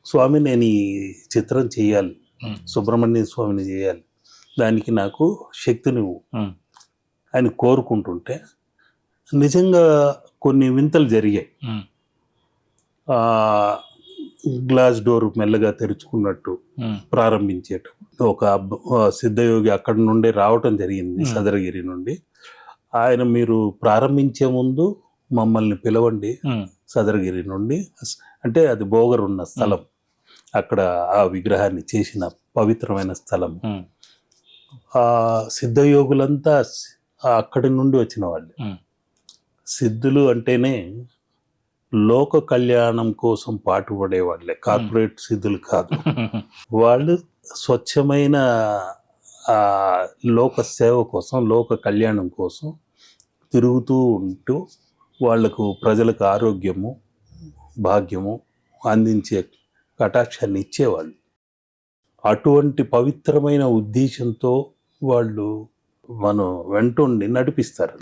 స్వామి నేను ఈ చిత్రం చేయాలి, సుబ్రహ్మణ్య స్వామిని చేయాలి, దానికి నాకు శక్తినివ్వు అని కోరుకుంటుంటే నిజంగా కొన్ని వింతలు జరిగాయి. గ్లాస్ డోర్ మెల్లగా తెరుచుకున్నట్టు ప్రారంభించేటప్పుడు ఒక సిద్ధయోగి అక్కడి నుండి రావటం జరిగింది, సదరగిరి నుండి. ఆయన మీరు ప్రారంభించే ముందు మమ్మల్ని పిలవండి సదరగిరి నుండి, అంటే అది బోగర్ ఉన్న స్థలం, అక్కడ ఆ విగ్రహాన్ని చేసిన పవిత్రమైన స్థలం. ఆ సిద్ధయోగులంతా అక్కడి నుండి వచ్చిన వాళ్ళు. సిద్ధులు అంటేనే లోక కళ్యాణం కోసం పాటుపడే వాళ్ళే, కార్పొరేట్ సిద్ధులు కాదు. వాళ్ళు స్వచ్ఛమైన లోక సేవ కోసం, లోక కళ్యాణం కోసం తిరుగుతూ ఉంటూ వాళ్లకు ప్రజలకు ఆరోగ్యము భాగ్యము అందించే కటాక్షాన్ని ఇచ్చేవాళ్ళు. అటువంటి పవిత్రమైన ఉద్దేశంతో వాళ్ళు మనం వెంటుండి నడిపిస్తారు.